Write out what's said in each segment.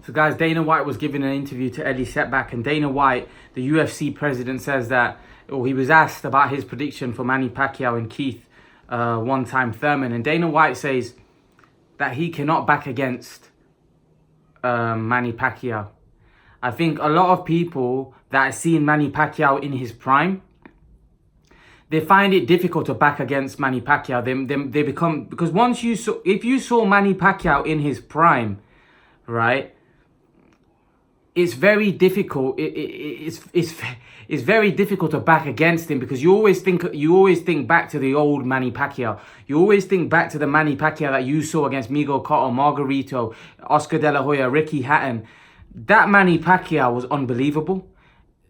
So guys, Dana White was giving an interview to Eddie Setback, and Dana White, the UFC president, says that, he was asked about his prediction for Manny Pacquiao and Keith, one-time Thurman, and Dana White says that he cannot back against Manny Pacquiao. I think a lot of people that have seen Manny Pacquiao in his prime, they find it difficult to back against Manny Pacquiao. They become, because if you saw Manny Pacquiao in his prime, right, it's very difficult. It's very difficult to back against him, because you always think back to the old Manny Pacquiao. You always think back to the Manny Pacquiao that you saw against Miguel Cotto, Margarito, Oscar De La Hoya, Ricky Hatton. That Manny Pacquiao was unbelievable.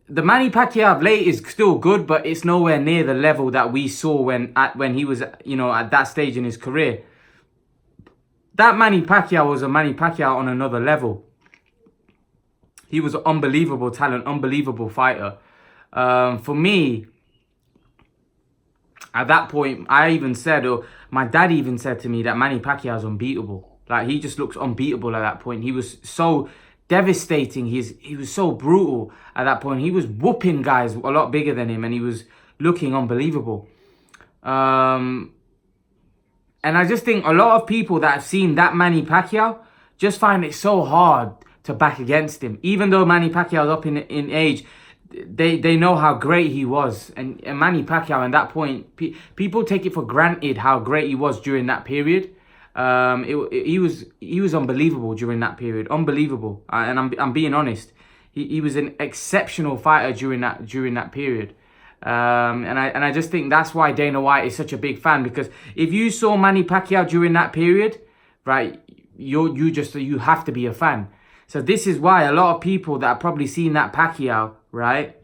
The Manny Pacquiao of late is still good, but it's nowhere near the level that we saw when he was, at that stage in his career. That Manny Pacquiao was a Manny Pacquiao on another level. He was an unbelievable talent, unbelievable fighter. For me, at that point, I even said, or my dad even said to me, that Manny Pacquiao is unbeatable. Like, he just looks unbeatable at that point. He was so devastating. He was so brutal at that point. He was whooping guys a lot bigger than him, and he was looking unbelievable. And I just think a lot of people that have seen that Manny Pacquiao just find it so hard to back against him. Even though Manny Pacquiao is up in age, they know how great he was. And Manny Pacquiao, at that point, people take it for granted how great he was during that period. He was unbelievable during that period, unbelievable. And I'm being honest. He was an exceptional fighter during that period. And I just think that's why Dana White is such a big fan, because if you saw Manny Pacquiao during that period, right, you have to be a fan. So this is why a lot of people that have probably seen that Pacquiao, right,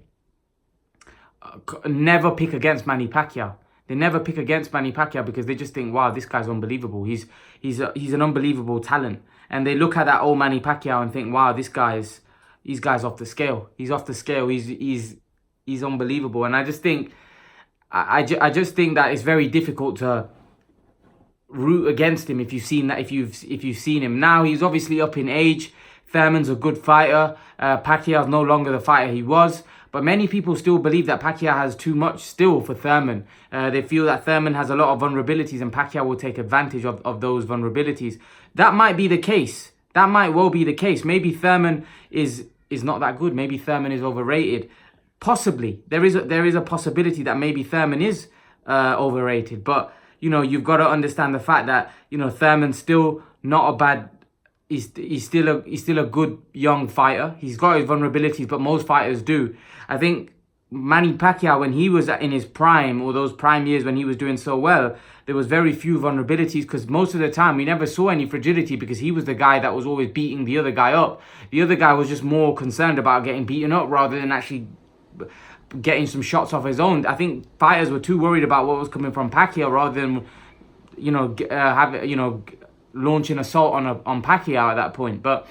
never pick against Manny Pacquiao. They never pick against Manny Pacquiao because they just think, wow, this guy's unbelievable. He's an unbelievable talent. And they look at that old Manny Pacquiao and think, wow, this guy's off the scale. He's off the scale. He's unbelievable. And I just think, I just think that it's very difficult to root against him if you've seen that. If you've seen him now, he's obviously up in age. Thurman's a good fighter. Pacquiao's no longer the fighter he was. But many people still believe that Pacquiao has too much still for Thurman. They feel that Thurman has a lot of vulnerabilities and Pacquiao will take advantage of those vulnerabilities. That might be the case. That might well be the case. Maybe Thurman is not that good. Maybe Thurman is overrated. Possibly. There is a possibility that maybe Thurman is overrated. But, you've got to understand the fact that, Thurman's still not a bad... He's still a good young fighter. He's got his vulnerabilities, but most fighters do. I think Manny Pacquiao, when he was in his prime, or those prime years when he was doing so well, there was very few vulnerabilities, because most of the time we never saw any fragility, because he was the guy that was always beating the other guy up. The other guy was just more concerned about getting beaten up rather than actually getting some shots off his own. I think fighters were too worried about what was coming from Pacquiao rather than, launching assault on Pacquiao at that point. But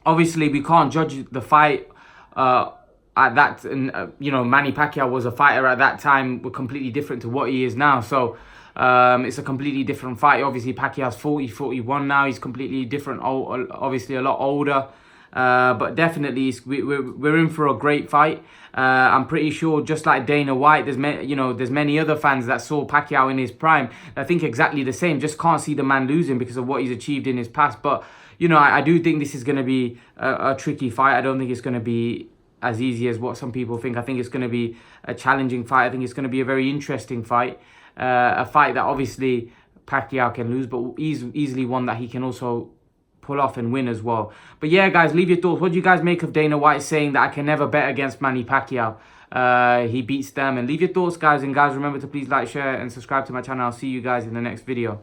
obviously we can't judge the fight at that, and Manny Pacquiao was a fighter at that time, were completely different to what he is now. So it's a completely different fight. Obviously Pacquiao's 41 now. He's completely different, obviously a lot older. But definitely we're in for a great fight. I'm pretty sure, just like Dana White, there's many other fans that saw Pacquiao in his prime that think exactly the same. Just can't see the man losing because of what he's achieved in his past. But I do think this is going to be a tricky fight. I don't think it's going to be as easy as what some people think. I think it's going to be a challenging fight. I think it's going to be a very interesting fight. A fight that obviously Pacquiao can lose, but easily one that he can also pull off and win as well. But yeah, guys, leave your thoughts. What do you guys make of Dana White saying that I can never bet against Manny Pacquiao? He beats them. And leave your thoughts, guys. And guys, remember to please like, share, and subscribe to my channel. I'll see you guys in the next video.